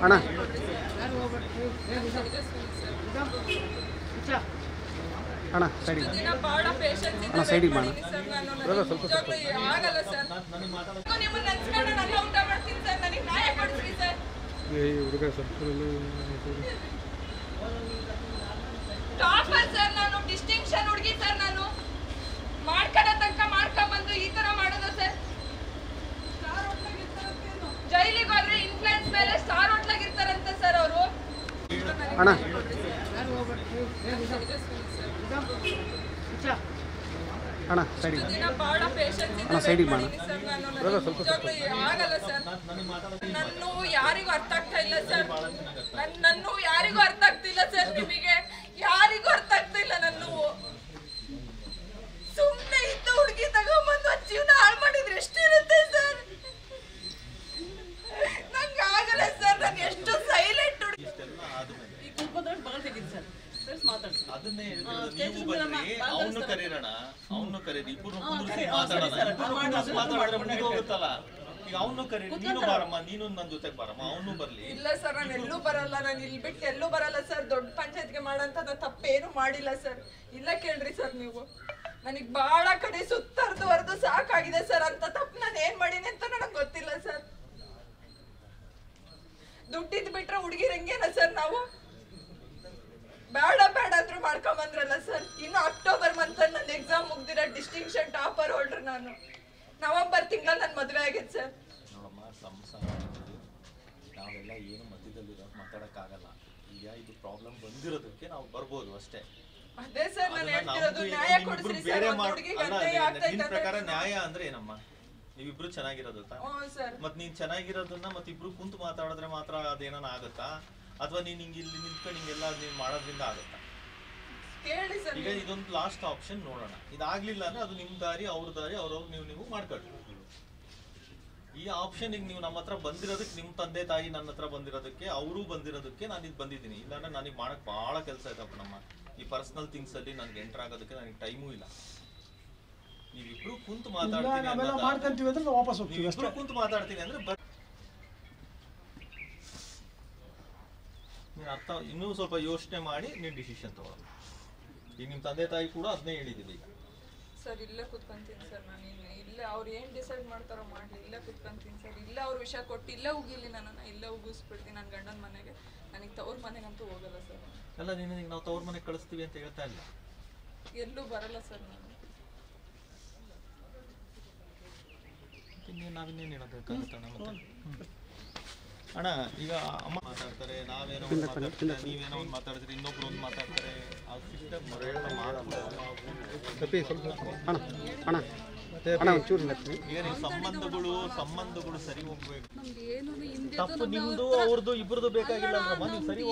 ಅಣ್ಣ ಅಣ್ಣ ಸೈಡಿಗೆ ಅಣ್ಣ ಸೈಡಿಗೆ ಮಾಡೋಣ ಹುಡುಗ ಟಾಪರ್ ಸರ್ ನಾನು ಡಿಸ್ಟಿಂಕ್ಷನ್ ಹುಡುಗಿ ಸರ್ ನಾನು ಮಾಡ್ಕೊಳ್ಳೋ ತನಕ ಮಾಡ್ಕೊಂಡ್ಬಂದು ಈ ತರ ಮಾಡೋದು ಸರ್ ಜೈಲಿಗೆ ಹೋದ್ರೆ ಇನ್ಫ್ಲೂಯೆನ್ಸ್ ಮೇಲೆ ಸ್ಟಾರ್ ಹೋಟ್ಲಾಗಿರ್ತಾರಂತ ಸರ್ ಅವರು ಅಣ್ಣ ಅಣ್ಣ ಸೈಡಿಗೆ ಅಣ್ಣ ಸೈಡಿಗೆ ಮಾಡೋಣ ಆಗಲ್ಲ ಸರ್ ನನ್ನ ಯಾರಿಗೂ ಅರ್ಥ ಆಗ್ತಾ ಇಲ್ಲ ಸರ್ ನನ್ನ ಯಾರಿಗೂ ಅರ್ಥ ಆಗ್ತಿಲ್ಲ ಸರ್ ನಿಮಗೆ ಯಾರಿಗೂ ಅರ್ಥ ಆಗ್ತಾ ಇಲ್ಲ ನನ್ನ ಸುಮ್ಮನೆ ಇದ್ದ ಹುಡುಗಿ ತಗೊಂಬಂದು ಜೀವನ ಹಾಳು ಮಾಡಿದ್ರೆ ಎಷ್ಟಿರುತ್ತೆ ಸರ್ ನಂಗೆ ಆಗಲ್ಲ ಸರ್ ನಾನು ಎಷ್ಟು ಸೈಲೆಂಟ್ ಹುಡುಗಿ ಅದನ್ನೇ ನೀವು ಬನ್ನಿ ಅವನು ಕರೀರೋಣ ಅವನು ಕರೀರಿ ಇಬ್ಬರು ಮಾತಾಡಿದ್ರೆ ಹೋಗುತ್ತಲ್ಲ ಈಗ ಅವನು ಕರೀರಿ ನೀನು ಬಾರಮ್ಮ ನೀನು ನನ್ನ ಜೊತೆಗೆ ಬಾರಮ್ಮ ಅವನು ಬರ್ಲಿ ಇಲ್ಲ ಸರ್ ನಾನು ಎಲ್ಲೂ ಬರಲ್ಲ ನಾನು ಇಲ್ಲಿ ಬಿಟ್ಟು ಎಲ್ಲೂ ಬರಲ್ಲ ಸರ್ ದೊಡ್ಡ ಪಂಚಾಯತ್ಗೆ ಮಾಡಂತದ ತಪ್ಪೇನು ಮಾಡಿಲ್ಲ ಸರ್ ಇಲ್ಲ ಕೇಳ್ರಿ ಸರ್ ನೀವು ನನಗೆ ಬಹಳ ಕಡೆ ಸುತ್ತರ್ದು ಸಾಕಾಗಿದೆ ಸರ್ ಅಂತ ತಪ್ಪು ನಾನು ಏನ್ ಮಾಡೀನಿ ಅಂತ ನನಗೆ ಗೊತ್ತಿಲ್ಲ ಸರ್ ದುಡ್ಡಿದ್ ಬಿಟ್ರೆ ಹುಡುಗಿರ್ ಹೆಂಗೇನ ಸರ್ ನಾವು ಬೇಡ ಅಂದ್ರು ಮಾಡ್ಕೊಂಬಂದ್ರಲ್ಲ ಸರ್ ಇನ್ನು ಅಕ್ಟೋಬರ್ ಮಂತ್ ನನ್ನ ಎಕ್ಸಾಮ್ ಮುಗ್ದಿರೋ ಡಿಸ್ಟಿಂಕ್ಷನ್ ಟಾಪರ್ ಹೋಲ್ಡರ್ ನಾನು ನವೆಂಬರ್ ತಿಂಗಳಲ್ಲಿ ನನ್ನ ಮದುವೆ ಆಗೈತೆ ಸರ್ ನೋಡಮ್ಮ ಸಂಸಾರ ನಾವೆಲ್ಲ ಏನು ಮಧ್ಯದಲ್ಲಿರೋ ಮಾತಾಡಕ್ಕಾಗಲ್ಲ ಈಗ ಇದು ಪ್ರಾಬ್ಲಮ್ ಬಂದಿರೋದಕ್ಕೆ ನಾವು ಬರ್ಬೋದು ಅಷ್ಟೇ ಅದೇ ಸರ್ ನಾನು ಹೇಳ್ತಿರೋದು ನ್ಯಾಯ ಕೊಡಿಸ್ರಿ ಸರ್ ಹುಡುಗಿಗೆ ಅನ್ಯಾಯ ಆಗ್ತೈತೆ ನಿನ್ನ ಪ್ರಕಾರ ನ್ಯಾಯ ಅಂದ್ರೆ ಏನಮ್ಮ ನೀವಿಬ್ರು ಚೆನ್ನಾಗಿರೋದು ಸರ್ ಮತ್ ನೀನ್ ಚೆನ್ನಾಗಿರೋದನ್ನ ಮತ್ ಇಬ್ರು ಕುಂತು ಮಾತಾಡಿದ್ರೆ ಮಾತ್ರ ಅದೇನ ಆಗುತ್ತಾ ಅಥವಾ ನೀನ್ ಹಿಂಗ ಇಲ್ಲಿ ನಿಂತ್ಕೊಂಡು ಹಿಂಗೆಲ್ಲ ನೀನ್ ಮಾಡೋದ್ರಿಂದ ಆಗುತ್ತಾ ಕೇಳಿ ಸರ್ ಈಗ ಇದೊಂದು ಲಾಸ್ಟ್ ಆಪ್ಷನ್ ನೋಡೋಣ ಇದಾಗ್ಲಿಲ್ಲ ಅಂದ್ರೆ ಅದು ನಿಮ್ ದಾರಿ ಅವ್ರ ದಾರಿ ಅವ್ರವ್ರು ನೀವು ಮಾಡ್ಕೊಳ್ಳಿ ಈ ಆಪ್ಷನ್ ಈಗ ನೀವು ನಮ್ಮ ಹತ್ರ ಬಂದಿರೋದಕ್ಕೆ ನಿಮ್ ತಂದೆ ತಾಯಿ ನನ್ನ ಹತ್ರ ಬಂದಿರೋದಕ್ಕೆ ಅವರು ಬಂದಿರೋದಕ್ಕೆ ನಾನು ಇದು ಬಂದಿದ್ದೀನಿ ಇಲ್ಲಾಂದ್ರೆ ನನಗೆ ಮಾಡಕ್ ಬಹಳ ಕೆಲಸ ಆಯ್ತಪ್ಪ ನಮ್ಮ ಈ ಪರ್ಸನಲ್ ಥಿಂಗ್ಸ್ ಅಲ್ಲಿ ನನ್ಗೆ ಎಂಟರ್ ಆಗೋದಕ್ಕೆ ನನಗೆ ಟೈಮೂ ಇಲ್ಲ ನೀವಿಬ್ರು ಕುಂತು ಮಾತಾಡ್ತೀನಿ ಅಂದ್ರೆ ನೀನು ಅರ್ಥ ಇನ್ನೂ ಸ್ವಲ್ಪ ಯೋಚನೆ ಮಾಡಿ ನೀನು ಡಿಸಿಷನ್ ತಗೊಳ್ಳೋದು ಈಗ ನಿಮ್ಮ ತಂದೆ ತಾಯಿ ಕೂಡ ಅದನ್ನೇ ಹೇಳಿದ್ದೀವಿ ಈಗ ಸರ್ ಇಲ್ಲೇ ಕುತ್ಕೊಂತೀನಿ ಸರ್ ನಾನು ಇಲ್ಲ ಅವ್ರು ಏನು ಡಿಸೈಡ್ ಮಾಡ್ತಾರೋ ಮಾಡಲಿ ಇಲ್ಲೇ ಕುತ್ಕೊಂತೀನಿ ಸರ್ ಇಲ್ಲ ಅವ್ರ ವಿಷಯ ಕೊಟ್ಟು ಇಲ್ಲೇ ಉಗಿಲಿ ನನ್ನನ್ನು ಇಲ್ಲೇ ಉಗಿಸ್ಬಿಡ್ತೀನಿ ನನ್ನ ಗಂಡನ ಮನೆಗೆ ನನಗೆ ತವ್ರ ಮನೆಗಂತೂ ಹೋಗಲ್ಲ ಸರ್ ಅಲ್ಲ ನಿನಗೆ ನಾವು ತವ್ರ ಮನೆಗೆ ಕಳಿಸ್ತೀವಿ ಅಂತ ಹೇಳ್ತಾ ಇಲ್ಲ ಎಲ್ಲೂ ಬರಲ್ಲ ಸರ್ ನಾನು ನಾವಿನ್ನೇನು ಹೇಳೋದಕ್ಕಾಗುತ್ತಣ್ಣ ಮತ್ತೆ ಅಣ್ಣ ಈಗ ಅಮ್ಮ ಮಾತಾಡ್ತಾರೆ ನಾವೇನೋ ಮಾತಾಡ್ತಾರೆ ನೀವೇನೋ ಒಂದು ಮಾತಾಡಿದ್ರೆ ಇನ್ನೊಬ್ರು ಒಂದು ಮಾತಾಡ್ತಾರೆ ಆ ಸಿಸ್ಟಮ್ ಈಗ ಸಂಬಂಧಗಳು ಸರಿ ಹೋಗ್ಬೇಕು ತಪ್ಪು ನಿಮ್ದು ಅವ್ರದ್ದು ಇಬ್ಬರದು ಬೇಕಾಗಿಲ್ಲ ಅಲ್ರಮ್ಮ ನೀವು ಸರಿ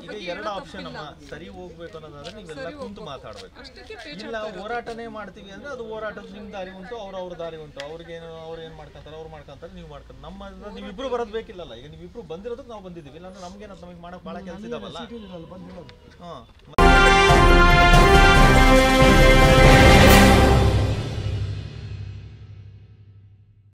ಈಗ ಎರಡು ಆಪ್ಷನ್ ಅಮ್ಮ ಸರಿ ಹೋಗ್ಬೇಕು ಅನ್ನೋದಾದ್ರೆ ನೀವೆಲ್ಲ ಕುಂತು ಮಾತಾಡ್ಬೇಕು ಇಲ್ಲ ಹೋರಾಟನೇ ಮಾಡ್ತೀವಿ ಅಂದ್ರೆ ಅದು ಹೋರಾಟದ ನಿಮ್ ದಾರಿ ಉಂಟು ಅವ್ರ ದಾರಿ ಉಂಟು ಅವ್ರಿಗೇನು ಅವ್ರು ಏನ್ ಮಾಡ್ಕೊಂತಾರೆ ಅವ್ರು ಮಾಡ್ಕೊಂತಾರೆ ನೀವು ಮಾಡ್ಕೊಂಡು ನಮ್ಮ ನೀವಿಬ್ರು ಬರೋದು ಬೇಕಿಲ್ಲಲ್ಲ ಈಗ ನೀವಿಬ್ರು ಬಂದಿರೋದಕ್ಕೆ ನಾವು ಬಂದಿದ್ದೀವಿ ಇಲ್ಲಾಂದ್ರೆ ನಮ್ಗೇನ ನಮಗೆ ಮಾಡಕ್ ಬಹಳ ಕೆಲಸ ಇದಾವಲ್ಲ ಹಾ